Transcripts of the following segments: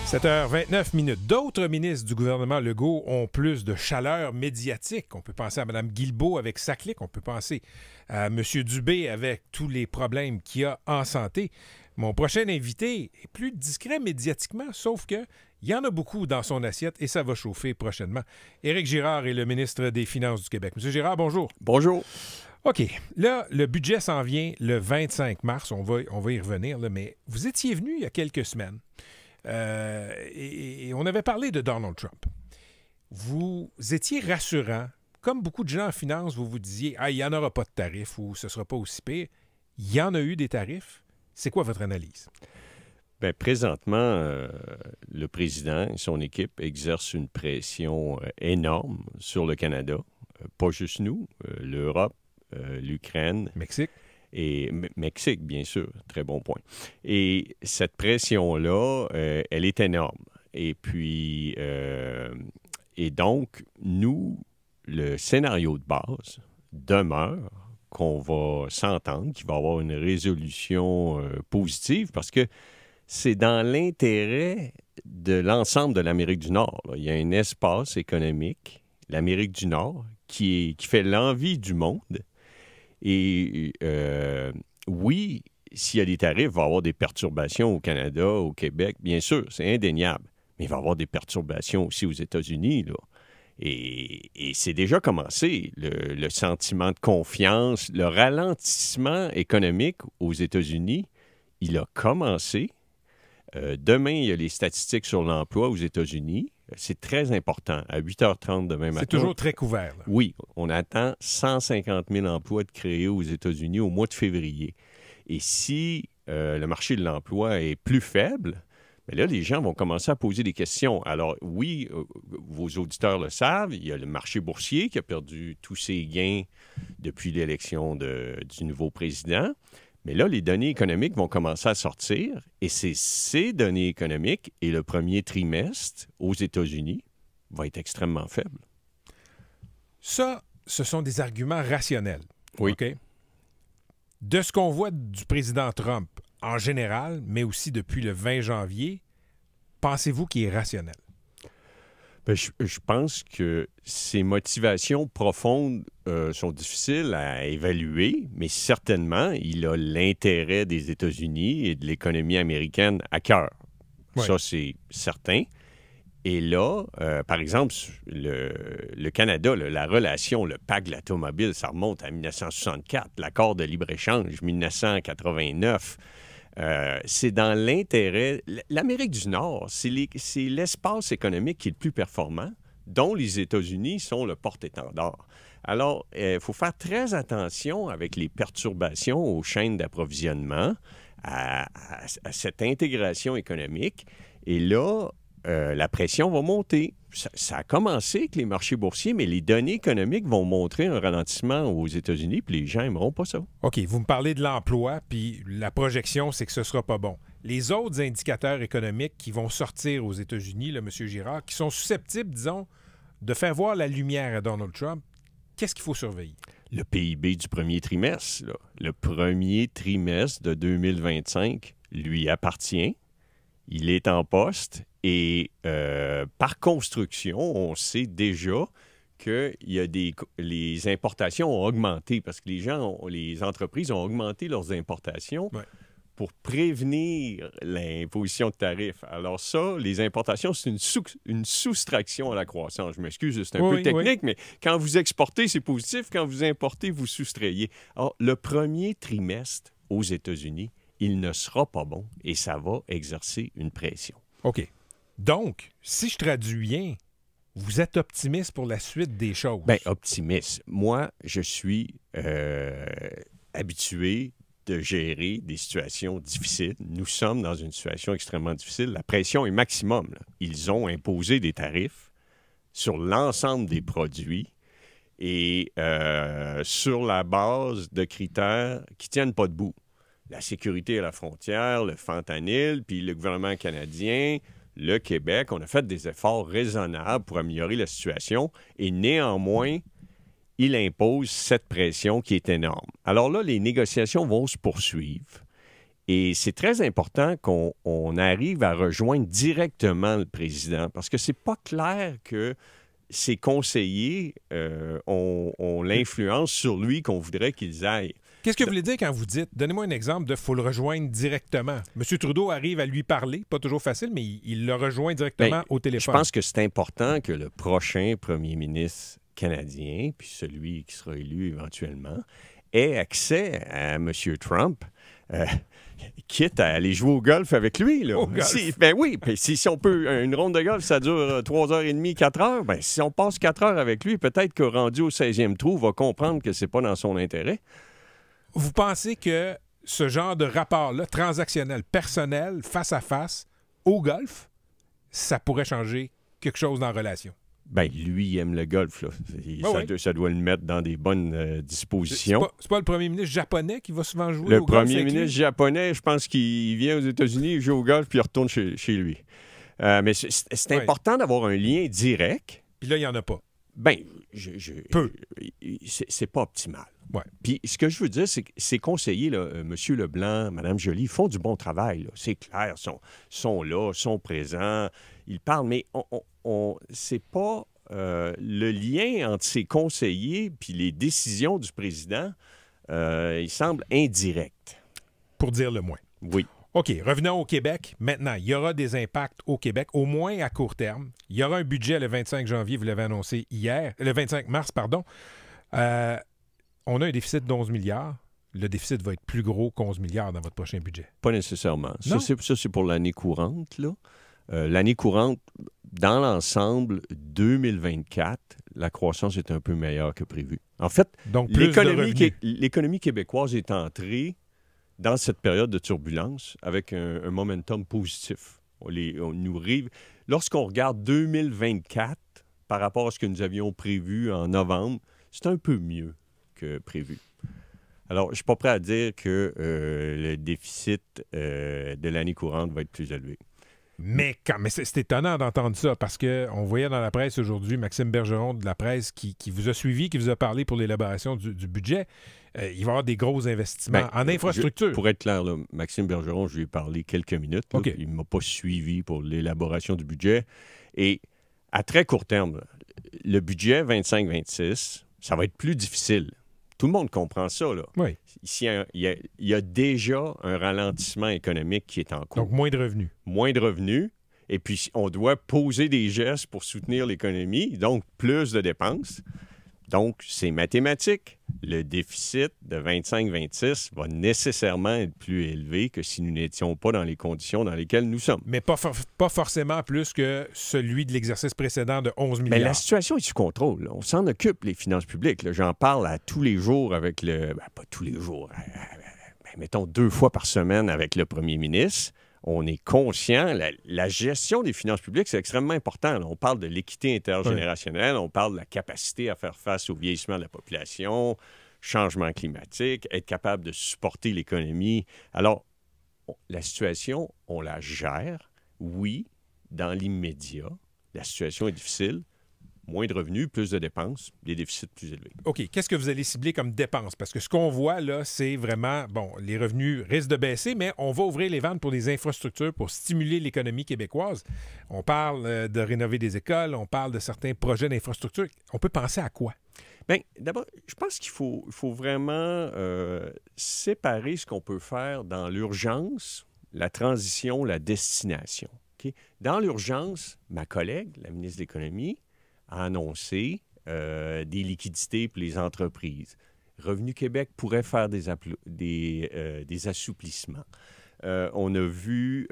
7h29. D'autres ministres du gouvernement Legault ont plus de chaleur médiatique. On peut penser à Mme Guilbeault avec sa clique. On peut penser à M. Dubé avec tous les problèmes qu'il y a en santé. Mon prochain invité est plus discret médiatiquement, sauf que il y en a beaucoup dans son assiette et ça va chauffer prochainement. Éric Girard est le ministre des Finances du Québec. M. Girard, bonjour. Bonjour. OK. Là, le budget s'en vient le 25 mars. On va y revenir, là, mais vous étiez venu il y a quelques semaines. Et on avait parlé de Donald Trump. Vous étiez rassurant. Comme beaucoup de gens en finance, vous vous disiez « Ah, il n'y en aura pas de tarifs ou ce ne sera pas aussi pire ». Il y en a eu des tarifs. C'est quoi votre analyse? Bien, présentement, le président et son équipe exercent une pression énorme sur le Canada. Pas juste nous, l'Europe, l'Ukraine. Mexique. Et Mexique, bien sûr, très bon point. Et cette pression-là, elle est énorme. Et puis, et donc, nous, le scénario de base demeure qu'on va s'entendre, qu'il va y avoir une résolution positive, parce que c'est dans l'intérêt de l'ensemble de l'Amérique du Nord. Là. Il y a un espace économique, l'Amérique du Nord, qui fait l'envie du monde. Et oui, s'il y a des tarifs, il va y avoir des perturbations au Canada, au Québec, bien sûr, c'est indéniable. Mais il va y avoir des perturbations aussi aux États-Unis, là. Et c'est déjà commencé, le sentiment de confiance, le ralentissement économique aux États-Unis, il a commencé. Demain, il y a les statistiques sur l'emploi aux États-Unis. C'est très important. À 8h30 demain matin. C'est toujours très couvert. Là. Oui, on attend 150 000 emplois de créés aux États-Unis au mois de février. Et si le marché de l'emploi est plus faible, bien là, les gens vont commencer à poser des questions. Alors oui, vos auditeurs le savent, il y a le marché boursier qui a perdu tous ses gains depuis l'élection du nouveau président. Mais là, les données économiques vont commencer à sortir et c'est ces données économiques et le premier trimestre aux États-Unis va être extrêmement faible. Ça, ce sont des arguments rationnels. Oui. OK? De ce qu'on voit du président Trump en général, mais aussi depuis le 20 janvier, pensez-vous qu'il est rationnel? Bien, je pense que ces motivations profondes sont difficiles à évaluer, mais certainement, il a l'intérêt des États-Unis et de l'économie américaine à cœur. Oui. Ça, c'est certain. Et là, par exemple, le Canada, la relation, le pacte de l'automobile, ça remonte à 1964, l'accord de libre-échange, 1989. C'est dans l'intérêt... L'Amérique du Nord, c'est l'espace économique qui est le plus performant, dont les États-Unis sont le porte-étendard. Alors, il faut faire très attention avec les perturbations aux chaînes d'approvisionnement, à cette intégration économique. Et là, la pression va monter. Ça a commencé avec les marchés boursiers, mais les données économiques vont montrer un ralentissement aux États-Unis, puis les gens n'aimeront pas ça. OK, vous me parlez de l'emploi, puis la projection, c'est que ce ne sera pas bon. Les autres indicateurs économiques qui vont sortir aux États-Unis, là, M. Girard, qui sont susceptibles, disons, de faire voir la lumière à Donald Trump, qu'est-ce qu'il faut surveiller? Le PIB du premier trimestre, là. Le premier trimestre de 2025 lui appartient. Il est en poste et par construction, on sait déjà que les importations ont augmenté parce que les entreprises ont augmenté leurs importations pour prévenir l'imposition de tarifs. Alors ça, les importations, c'est une soustraction à la croissance. Je m'excuse, c'est un peu technique, mais quand vous exportez, c'est positif. Quand vous importez, vous soustrayez. Alors, le premier trimestre aux États-Unis, il ne sera pas bon et ça va exercer une pression. OK. Donc, si je traduis bien, vous êtes optimiste pour la suite des choses? Bien, optimiste. Moi, je suis habitué de gérer des situations difficiles. Nous sommes dans une situation extrêmement difficile. La pression est maximum. Là. Ils ont imposé des tarifs sur l'ensemble des produits et sur la base de critères qui ne tiennent pas debout. La sécurité à la frontière, le fentanyl, puis le gouvernement canadien, le Québec, on a fait des efforts raisonnables pour améliorer la situation et néanmoins, il impose cette pression qui est énorme. Alors là, les négociations vont se poursuivre Et c'est très important qu'on arrive à rejoindre directement le président parce que c'est pas clair que ses conseillers ont l'influence sur lui qu'on voudrait qu'ils aillent. Qu'est-ce que vous voulez dire quand vous dites, donnez-moi un exemple de « faut le rejoindre directement ». M. Trudeau arrive à lui parler, pas toujours facile, mais il le rejoint directement au téléphone. Je pense que c'est important que le prochain premier ministre canadien, puis celui qui sera élu éventuellement, ait accès à M. Trump, quitte à aller jouer au golf avec lui. Là. Au golf. Oui, si on peut, une ronde de golf, ça dure 3h30, 4 heures. Ben, si on passe 4 heures avec lui, peut-être que rendu au 16e trou, il va comprendre que c'est pas dans son intérêt. Vous pensez que ce genre de rapport-là, transactionnel, personnel, face à face, au golf, ça pourrait changer quelque chose dans la relation? Ben, lui, il aime le golf. Là. Ça doit le mettre dans des bonnes dispositions. C'est pas le premier ministre japonais qui va souvent jouer le au golf? Le premier ministre japonais, je pense qu'il vient aux États-Unis, il joue au golf, puis il retourne chez lui. Mais c'est important d'avoir un lien direct. Puis là, il n'y en a pas. Ben, peu. C'est pas optimal. Ouais. Puis ce que je veux dire, c'est que ces conseillers, là, M. Leblanc, Mme Joly, ils font du bon travail. Là. C'est clair, sont là, sont présents, ils parlent, mais c'est pas le lien entre ces conseillers puis les décisions du président, il semble indirect. Pour dire le moins. Oui. OK, revenons au Québec. Maintenant, il y aura des impacts au Québec, au moins à court terme. Il y aura un budget le 25 janvier, vous l'avez annoncé hier, le 25 mars, pardon. On a un déficit d'11 milliards. Le déficit va être plus gros qu'11 milliards dans votre prochain budget. Pas nécessairement. Non? Ça, c'est pour l'année courante. Là. L'année courante, dans l'ensemble, 2024, la croissance est un peu meilleure que prévu. En fait, donc, l'économie québécoise est entrée dans cette période de turbulence avec un momentum positif. Lorsqu'on regarde 2024 par rapport à ce que nous avions prévu en novembre, c'est un peu mieux que prévu. Alors, je ne suis pas prêt à dire que le déficit de l'année courante va être plus élevé. Mais c'est étonnant d'entendre ça parce qu'on voyait dans la presse aujourd'hui Maxime Bergeron de la presse qui vous a suivi, qui vous a parlé pour l'élaboration du budget. Il va y avoir des gros investissements en infrastructure. Pour être clair, là, Maxime Bergeron, je lui ai parlé quelques minutes. Là, okay. Il ne m'a pas suivi pour l'élaboration du budget. Et à très court terme, le budget 25-26, ça va être plus difficile. Tout le monde comprend ça. Là. Oui. Ici, il y a déjà un ralentissement économique qui est en cours. Donc, moins de revenus. Moins de revenus. Et puis, on doit poser des gestes pour soutenir l'économie, donc plus de dépenses. Donc, c'est mathématique. Le déficit de 25-26 va nécessairement être plus élevé que si nous n'étions pas dans les conditions dans lesquelles nous sommes. Mais pas forcément plus que celui de l'exercice précédent de 11 milliards. Mais la situation est sous contrôle. Là. On s'en occupe, les finances publiques. Là. J'en parle à tous les jours avec le... pas tous les jours. Mettons 2 fois par semaine avec le premier ministre. On est conscient, la gestion des finances publiques, c'est extrêmement important. Là. On parle de l'équité intergénérationnelle, on parle de la capacité à faire face au vieillissement de la population, changement climatique, être capable de supporter l'économie. Alors, la situation, on la gère. Oui, dans l'immédiat, la situation est difficile. Moins de revenus, plus de dépenses, des déficits plus élevés. OK. Qu'est-ce que vous allez cibler comme dépenses? Parce que ce qu'on voit, là, c'est vraiment, bon, les revenus risquent de baisser, mais on va ouvrir les vannes pour des infrastructures pour stimuler l'économie québécoise. On parle de rénover des écoles, on parle de certains projets d'infrastructures. On peut penser à quoi? Bien, d'abord, je pense qu'il faut vraiment séparer ce qu'on peut faire dans l'urgence, la transition, la destination. Okay? Dans l'urgence, ma collègue, la ministre de l'Économie, a annoncé des liquidités pour les entreprises. Revenu Québec pourrait faire des assouplissements. On a vu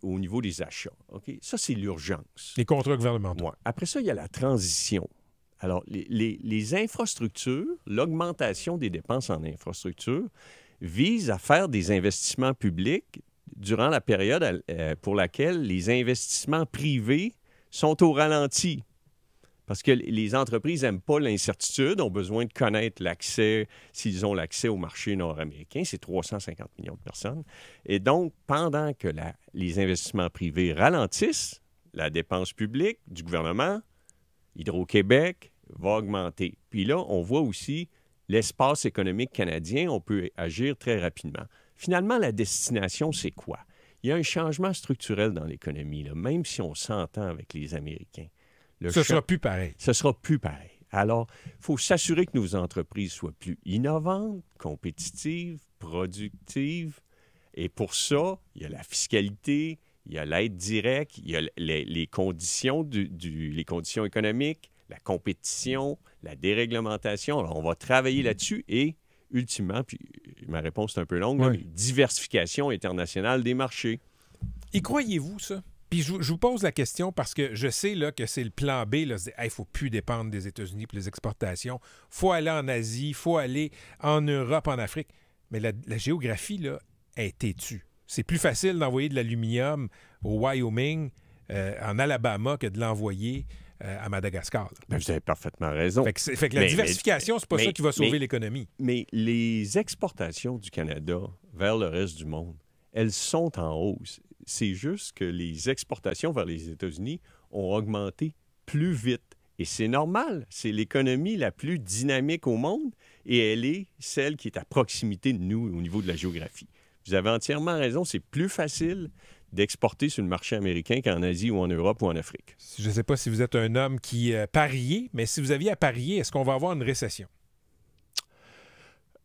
au niveau des achats. Okay? Ça, c'est l'urgence. Les contrats gouvernementaux. Ouais. Après ça, il y a la transition. Alors, les infrastructures, l'augmentation des dépenses en infrastructures vise à faire des investissements publics durant la période pour laquelle les investissements privés sont au ralenti. Parce que les entreprises n'aiment pas l'incertitude, ont besoin de connaître l'accès, s'ils ont l'accès au marché nord-américain. C'est 350 millions de personnes. Et donc, pendant que les investissements privés ralentissent, la dépense publique du gouvernement, Hydro-Québec, va augmenter. Puis là, on voit aussi l'espace économique canadien, on peut agir très rapidement. Finalement, la destination, c'est quoi? Il y a un changement structurel dans l'économie, là, même si on s'entend avec les Américains. Ce ne sera plus pareil. Ce sera plus pareil. Alors, il faut s'assurer que nos entreprises soient plus innovantes, compétitives, productives. Et pour ça, il y a la fiscalité, il y a l'aide directe, il y a les conditions, les conditions économiques, la compétition, la déréglementation. Alors, on va travailler là-dessus et, ultimement, puis ma réponse est un peu longue, Oui. mais diversification internationale des marchés. Y croyez-vous, ça? Puis je vous pose la question parce que je sais là, que c'est le plan B. Il ne faut plus dépendre des États-Unis pour les exportations. Il faut aller en Asie, il faut aller en Europe, en Afrique. Mais la géographie là, est têtue. C'est plus facile d'envoyer de l'aluminium au Wyoming, en Alabama, que de l'envoyer à Madagascar. Bien, vous avez parfaitement raison. Fait que la diversification, c'est pas ça qui va sauver l'économie. Mais les exportations du Canada vers le reste du monde, elles sont en hausse. C'est juste que les exportations vers les États-Unis ont augmenté plus vite. Et c'est normal. C'est l'économie la plus dynamique au monde et elle est celle qui est à proximité de nous au niveau de la géographie. Vous avez entièrement raison. C'est plus facile d'exporter sur le marché américain qu'en Asie ou en Europe ou en Afrique. Je ne sais pas si vous êtes un homme qui pariez, mais si vous aviez à parier, est-ce qu'on va avoir une récession?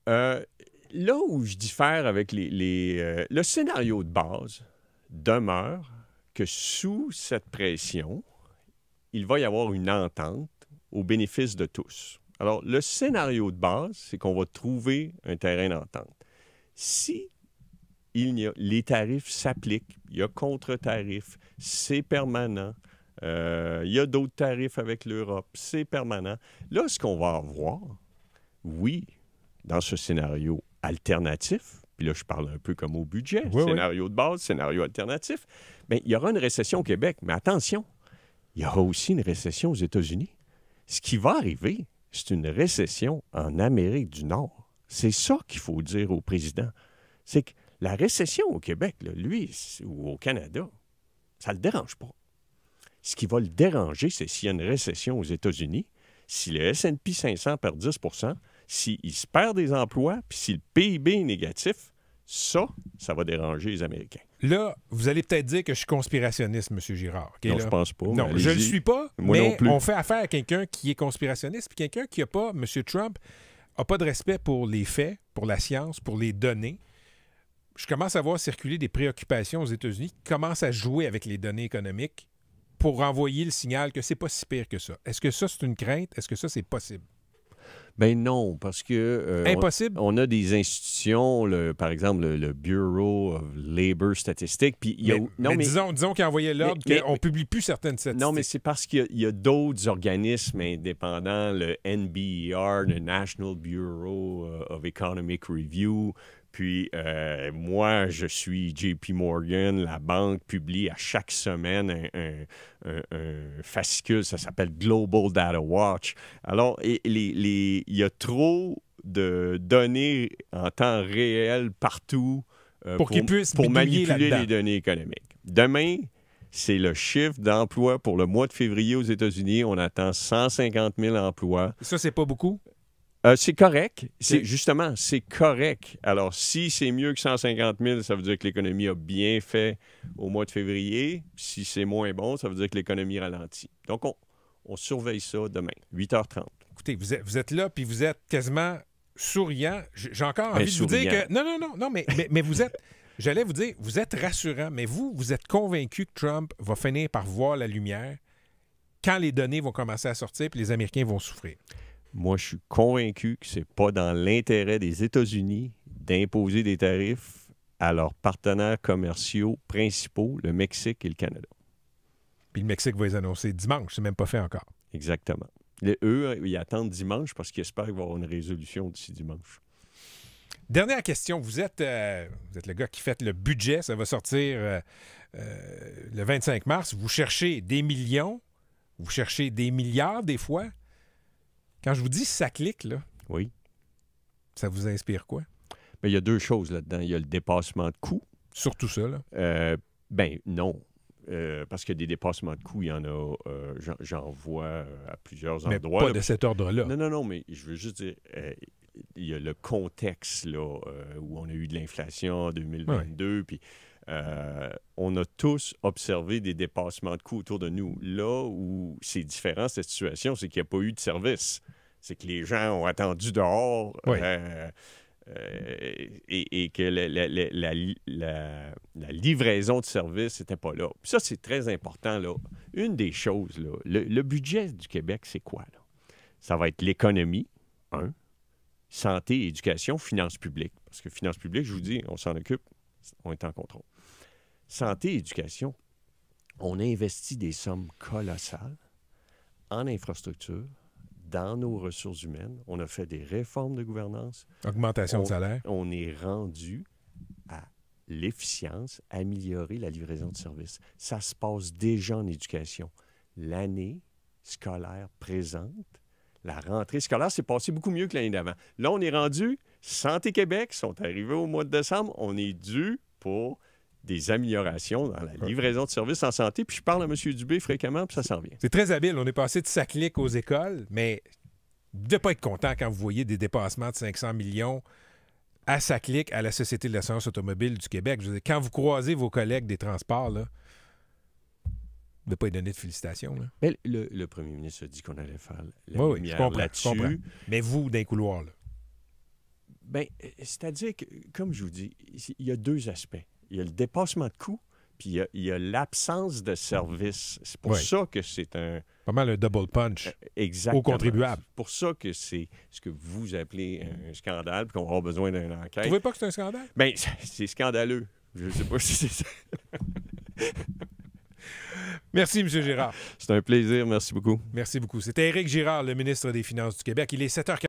Là où je diffère avec le scénario de base demeure que sous cette pression, il va y avoir une entente au bénéfice de tous. Alors, le scénario de base, c'est qu'on va trouver un terrain d'entente. Si les tarifs s'appliquent, il y a contre-tarifs, c'est permanent, il y a d'autres tarifs avec l'Europe, c'est permanent. Là, ce qu'on va avoir, oui, dans ce scénario alternatif, puis là, je parle un peu comme au budget, scénario de base, scénario alternatif, bien, il y aura une récession au Québec, mais attention, il y aura aussi une récession aux États-Unis. Ce qui va arriver, c'est une récession en Amérique du Nord. C'est ça qu'il faut dire au président. C'est que la récession au Québec, là, lui, ou au Canada, ça ne le dérange pas. Ce qui va le déranger, c'est s'il y a une récession aux États-Unis, si le S&P 500 perd 10 s'il se perd des emplois, puis si le PIB est négatif, ça va déranger les Américains. Là, vous allez peut-être dire que je suis conspirationniste, M. Girard. Okay, non, là? Je pense pas. Non, je ne le suis pas, Moi mais non plus. on fait affaire à quelqu'un qui est conspirationniste, puis quelqu'un qui n'a pas, M. Trump, n'a pas de respect pour les faits, pour la science, pour les données. Je commence à voir circuler des préoccupations aux États-Unis qui commencent à jouer avec les données économiques pour envoyer le signal que c'est pas si pire que ça. Est-ce que ça, c'est une crainte? Est-ce que ça, c'est possible? Ben non, parce que... Impossible? On a des institutions, par exemple, le Bureau of Labor Statistics, puis il y a... Disons qu'il a envoyé l'ordre qu'on ne publie plus certaines statistiques. Non, mais c'est parce qu'il y a d'autres organismes indépendants, le NBER, le National Bureau of Economic Review. Puis, moi, je suis JP Morgan. La banque publie à chaque semaine un fascicule, ça s'appelle Global Data Watch. Alors, il y a trop de données en temps réel partout pour manipuler les données économiques. Demain, c'est le chiffre d'emploi pour le mois de février aux États-Unis. On attend 150 000 emplois. Ça, c'est pas beaucoup? C'est correct. Justement, c'est correct. Alors, si c'est mieux que 150 000, ça veut dire que l'économie a bien fait au mois de février. Si c'est moins bon, ça veut dire que l'économie ralentit. Donc, on surveille ça demain, 8h30. Écoutez, vous êtes là, puis vous êtes quasiment souriant. J'ai encore envie de vous dire que... Non, mais vous êtes... J'allais vous dire, vous êtes rassurant, mais vous êtes convaincu que Trump va finir par voir la lumière quand les données vont commencer à sortir, puis les Américains vont souffrir. Moi, je suis convaincu que ce n'est pas dans l'intérêt des États-Unis d'imposer des tarifs à leurs partenaires commerciaux principaux, le Mexique et le Canada. Puis le Mexique va les annoncer dimanche, c'est même pas fait encore. Exactement. Eux, ils attendent dimanche parce qu'ils espèrent qu'il va y avoir une résolution d'ici dimanche. Dernière question. Vous êtes le gars qui fait le budget. Ça va sortir le 25 mars. Vous cherchez des millions. Vous cherchez des milliards des fois. Quand je vous dis ça clique, là, oui. Ça vous inspire quoi? Bien, il y a deux choses là-dedans. Il y a le dépassement de coûts. Surtout ça, là? Ben non. Parce que des dépassements de coûts, il y en a, j'en vois à plusieurs endroits. Mais pas de cet ordre-là. Non, mais je veux juste dire, y a le contexte là, où on a eu de l'inflation en 2022, puis on a tous observé des dépassements de coûts autour de nous. Là où c'est différent, cette situation, c'est qu'il n'y a pas eu de service. C'est que les gens ont attendu dehors et que la livraison de services n'était pas là. Puis ça, c'est très important. Là. Une des choses, là, le budget du Québec, c'est quoi? Là? Ça va être l'économie, santé, éducation, finances publiques. Parce que finances publiques, je vous dis, on s'en occupe, on est en contrôle. Santé, éducation, on a investi des sommes colossales en infrastructure, dans nos ressources humaines. On a fait des réformes de gouvernance. Augmentation de salaire. On est rendu à l'efficience, améliorer la livraison de services. Ça se passe déjà en éducation. L'année scolaire présente, la rentrée scolaire s'est passée beaucoup mieux que l'année d'avant. Là, on est rendu, Santé Québec sont arrivés au mois de décembre, on est dû pour des améliorations dans la livraison de services en santé. Puis je parle à M. Dubé fréquemment, puis ça s'en vient. C'est très habile. On est passé de SACLIC aux écoles, mais vous ne devez pas être content quand vous voyez des dépassements de 500 millions à SACLIC, à la Société de l'assurance automobile du Québec. Je veux dire, quand vous croisez vos collègues des transports, là, vous ne devez pas lui donner de félicitations. Là. Mais le premier ministre a dit qu'on allait faire la lumière je comprends. Mais vous, d'un couloir, là. Bien, c'est-à-dire que, comme je vous dis, il y a deux aspects. Il y a le dépassement de coûts, puis il y a l'absence de service. C'est pour ça que c'est un... Pas mal un double punch aux contribuables. C'est pour ça que c'est ce que vous appelez un scandale, puis qu'on aura besoin d'une enquête. Vous ne trouvez pas que c'est un scandale? Bien, c'est scandaleux. Je ne sais pas si c'est ça. Merci, M. Girard. C'est un plaisir. Merci beaucoup. Merci beaucoup. C'était Éric Girard, le ministre des Finances du Québec. Il est 7h40.